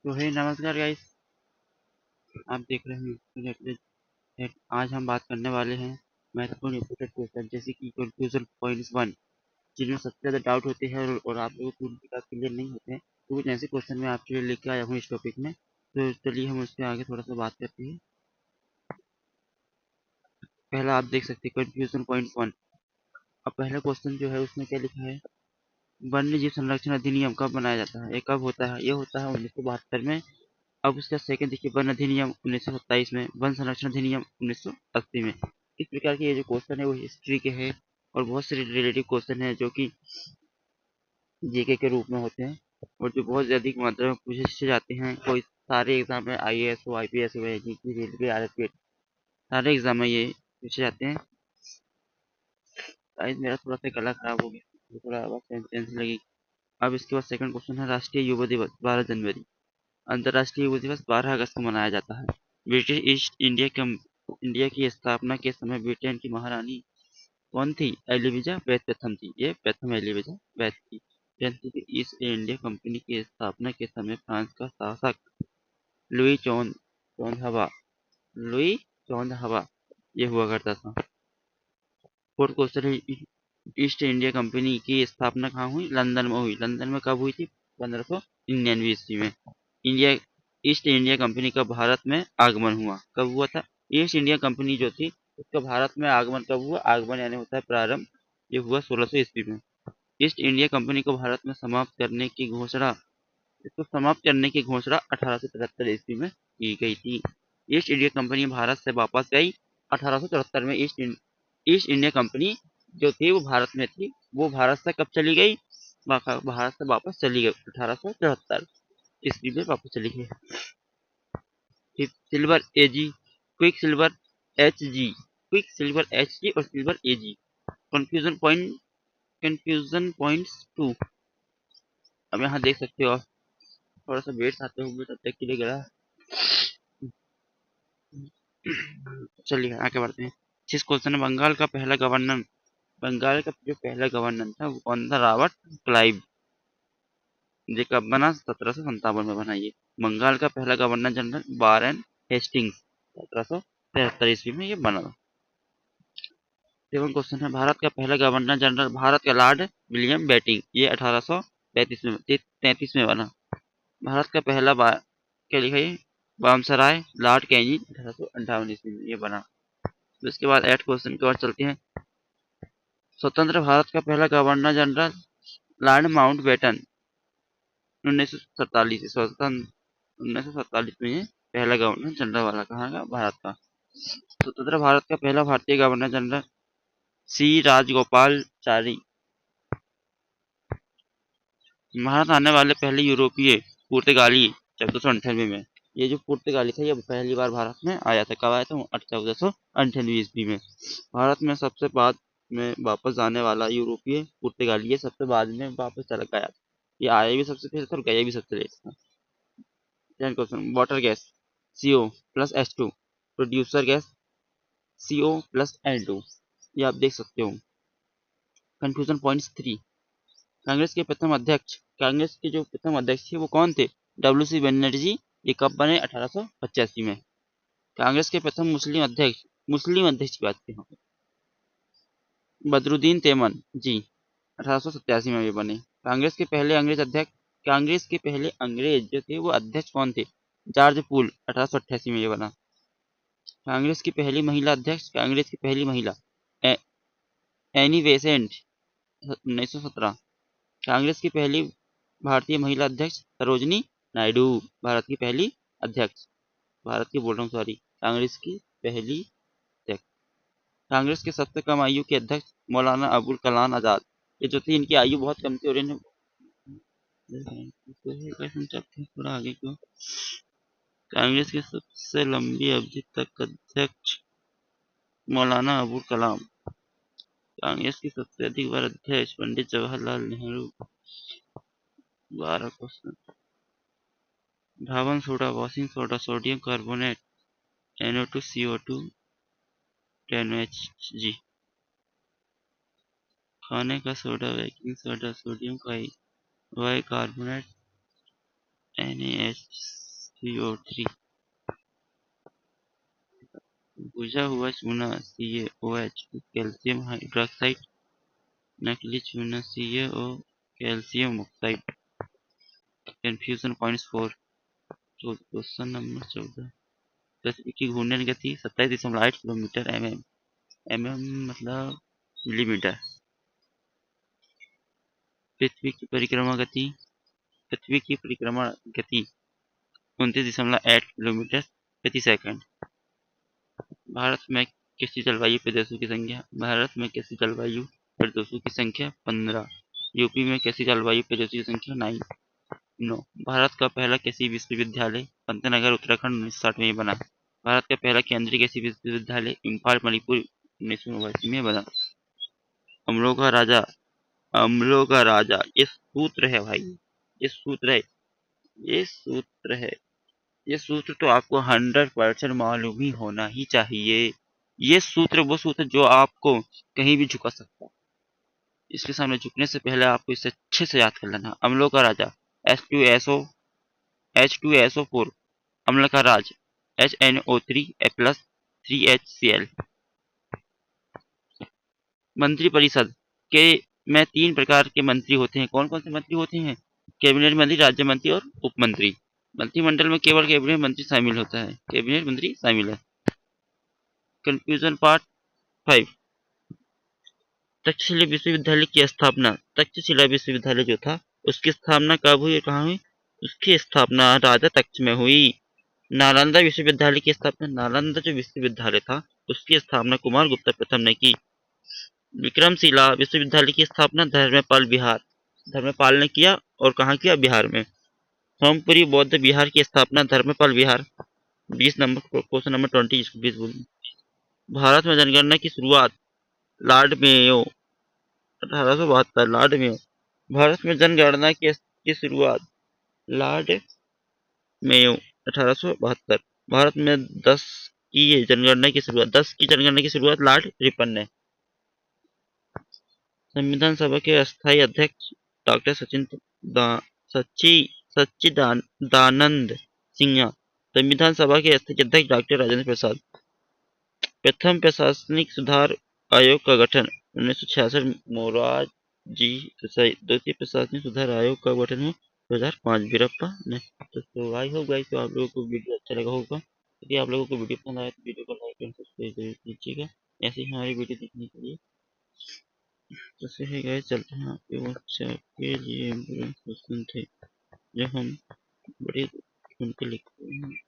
तो है नमस्कार गाइस, आप देख रहे हैं Related Tech। आज हम बात करने वाले हैं महत्वपूर्ण इंपोर्टेंट क्वेश्चन जैसे कि कंफ्यूजन पॉइंट्स वन, जिनमें सबसे ज़्यादा डाउट होते हैं और आप लोगों को उनके साथ क्लियर नहीं होते हैं। तो कुछ ऐसे क्वेश्चन मैं आपके लिए लेके आया हूँ इस टॉपिक में। तो चलिए हम उसके आगे थोड़ा सा बात करते हैं। पहला आप देख सकते हैं कंफ्यूजन पॉइंट वन। अब पहला क्वेश्चन जो है उसमें क्या लिखा है, वन्य जीव संरक्षण अधिनियम कब बनाया जाता है? ये कब होता है? ये होता है 1972 में। अब उसका सेकंड देखिए, वन अधिनियम 1927 में, वन संरक्षण अधिनियम 1980 में। इस प्रकार के ये जो क्वेश्चन है वो हिस्ट्री के हैं और बहुत से रिलेटिव क्वेश्चन है जो कि जीके के रूप में होते हैं और जो बहुत अधिक मात्रा में पूछे जाते हैं। कोई सारे एग्जाम में आईएएस हो, आईपीएस हो, जीके, रेलवे, आरएफपी, सारे एग्जाम में ये पूछे जाते हैं। शायद मेरा थोड़ा सा गला खराब हो गया, तो थोड़ा आवाज टेंशन लगेगी। अब इसके बाद सेकंड क्वेश्चन है, राष्ट्रीय युवा दिवस 12 जनवरी। अंतर्राष्ट्रीय युवा दिवस 12 अगस्त को मनाया जाता है। ब्रिटिश ईस्ट इंडिया की स्थापना के समय ब्रिटेन की महारानी कौन थी? एलिजाबेथ बैथ प्रथम थी। ये प्रथम एलिजाबेथ बैथ थी। ईस्ट इंडिया कंपनी की स्थापना के समय फ्रांस का शासक लुई चौदहवा लुई चौदहवा ये हुआ करता था। फोर्थ क्वेश्चन है, ईस्ट इंडिया कंपनी की स्थापना कहाँ हुई? लंदन में हुई। लंदन में कब हुई थी? 1599 ईस्वी में। इंडिया ईस्ट इंडिया कंपनी का भारत में आगमन हुआ, कब हुआ था? ईस्ट इंडिया कंपनी जो थी उसका भारत में आगमन कब हुआ? आगमन यानी होता है प्रारंभ, ये हुआ 1600 ईस्वी में। ईस्ट इंडिया कंपनी को भारत में समाप्त करने की घोषणा इसको समाप्त करने की घोषणा 1873 ईस्वी में की गई थी। ईस्ट इंडिया कंपनी भारत से वापस गई 1874 में। ईस्ट इंडिया कंपनी जो थी वो भारत में थी, वो भारत से कब चली गई? भारत से वापस चली गई 1874 ईस्वी में वापस चली गई। Silver A G, quick silver H G, quick silver H G और silver A G. Confusion points two. अब यहाँ देख सकते हो आप, थोड़ा सा वेट आते हुए तब तक के लिए गया। चलिए आगे बढ़ते हैं। जिस क्वेश्चन है, बंगाल का जो पहला गवर्नर था वो कौन था? Robert Clive. ये कब बना? 1757 में बना। ये बंगाल का पहला गवर्नर जनरल वारेन हेस्टिंग्स 1773 ईस्वी में ये बना। सेवन क्वेश्चन है, भारत का पहला गवर्नर जनरल, भारत का लॉर्ड विलियम बेटिंग, ये 1833 में बना। भारत का पहला क्या लिखा है? वामसराय लॉर्ड कैनिंग 1858 ईस्वी में ये बना। तो इसके बाद 8 क्वेश्चन के बाद चलते हैं। स्वतंत्र भारत का पहला गवर्नर जनरल लॉर्ड माउंटबेटन 1947 में ये पहला गवर्नर जनरल वाला कहाँ का? भारत का। स्वतंत्र भारत का पहला भारतीय गवर्नर जनरल सी राजगोपालचारी। भारत आने वाले पहले यूरोपीय पुर्तगाली 1498 में। ये जो पुर्तगाली था ये पहली बार भारत में आया था। कब आया था? 1498 ईस्वी में। भारत में सबसे बाद में वापस जाने वाला यूरोपीय पुर्तगाली ये सबसे बाद में वापस चला गया था। ये आया भी सबसे पहले था और गया भी सबसे लेट था। Question, water gas CO plus H2, producer gas CO plus N2, ये आप देख सकते हो। Confusion points 3। कांग्रेस के जो प्रथम अध्यक्ष थे वो कौन थे? WC बनर्जी। ये कब बने? 1885 में। कांग्रेस के प्रथम मुस्लिम अध्यक्ष की बात की हम, बदरुद्दीन तैमन जी 1887 में ये बने। कांग्रेस के पहले अंग्रेज जो थे वो अध्यक्ष कौन थे? जॉर्ज पूल 1888 में ये बना। कांग्रेस की पहली महिला अध्यक्ष, कांग्रेस की पहली महिला एनी बेसेंट 1917। कांग्रेस की पहली भारतीय महिला अध्यक्ष सरोजनी नायडू, भारत की पहली अध्यक्ष, भारत की बोल रहा हूँ सॉरी, कांग्रेस की पहली अध्यक्ष। कांग्रेस के सबसे कम आयु के अध्यक्ष मौलाना अबुल कलाम आजाद। ये जो थी इनकी आयु बहुत कम थी और इन्हें थोड़ा आगे क्यों। कांग्रेस के सबसे लंबी अवधि तक अध्यक्ष मौलाना अबुल कलाम। कांग्रेस की सबसे अधिक बार अध्यक्ष पंडित जवाहरलाल नेहरू। 12 क्वेश्चन। धावन soda, washing soda, sodium carbonate, NO2CO2 10HG। खाने का soda, baking soda, sodium bicarbonate NaHCO3, बुझा हुआ चूना CaOH, कैल्शियम हाइड्रॉक्साइड, नकली चूना CaO, calcium oxide. Confusion points 4। तो क्वेश्चन नंबर 14, पृथ्वी की घूर्णन गति 27.8 किलोमीटर मतलब मिलीमीटर। पृथ्वी की परिक्रमा गति 29.8 किलोमीटर प्रति सेकंड। भारत में कृषि जलवायु प्रदेशों की संख्या 15। यूपी में कृषि जलवायु प्रदेशों की संख्या 9। भारत का पहला कृषि विश्वविद्यालय पंतनगर उत्तराखंड 1960 में बना। भारत का पहला केंद्रीय कृषि विश्वविद्यालय इम्फाल मणिपुर 1989 में बना। अम्लों का राजा ये सूत्र है भाई, ये सूत्र है, ये सूत्र है, ये सूत्र तो आपको 100% मालूम ही होना ही चाहिए। ये सूत्र वो सूत्र जो आपको कहीं भी झुका सकता है। इसके सामने झुकने से पहले आपको इसे अच्छे से याद कर लेना। अम्लों का राजा H2SO4, अम्ल का राज HNO3 3HCl। मंत्रिपरिषद के में 3 प्रकार के मंत्री होते हैं। कौन कौन से मंत्री होते हैं? कैबिनेट मंत्री, राज्य मंत्री और उप मंत्री। मंत्रिमंडल में केवल कैबिनेट मंत्री शामिल होता है, कैबिनेट मंत्री शामिल है। Confusion part 5। तक्षशिला विश्वविद्यालय की स्थापना, तक्षशिला विश्वविद्यालय जो था उसकी स्थापना कब हुई, कहाँ हुई? उसकी स्थापना राजा तक्ष में हुई। नालंदा विश्वविद्यालय की स्थापना, नालंदा जो विश्वविद्यालय था उसकी स्थापना कुमार गुप्ता प्रथम ने की। विक्रमशिला विश्वविद्यालय की स्थापना धर्मपाल ने किया, और कहाँ किया? बिहार में। सोमपुरी बौद्ध विहार की स्थापना Dharmapal Bihar. 20 number question number 20 20 बोलिए। भारत में जनगणना की शुरुआत Lord Mayo 1872। Lord Mayo. Bharat में जनगणना की शुरुआत लॉर्ड मेयो 1872। भारत में 10 की जनगणना की शुरुआत लॉर्ड रिपन ने। संविधान सभा के अस्थायी अध्यक्ष डॉक्टर सच्चिदानंद सिन्हा। संविधान सभा के अस्थायी अध्यक्ष डॉक्टर राजेंद्र प्रसाद। प्रथम प्रशासनिक सुधार आयोग का गठन 1966। मोरारजी देसाई। द्वितीय प्रशासनिक सुधार आयोग का गठन हुआ 2005 वीरप्पा ने। तो आई होप गाइस, तो आप लोगों को वीडियो अच्छा लगा होगा। यदि आप लोगों को वीडियो पसंद आया तो वीडियो को लाइक एंड सब्सक्राइब जरूर कीजिएगा, ऐसे ही हमारी वीडियो देखने के लिए। तो है गाइस, चलते हैं आपके व्हाट्सएप के लिए क्वेश्चन थे जो हम बड़े ढूंढ के लिखते हैं।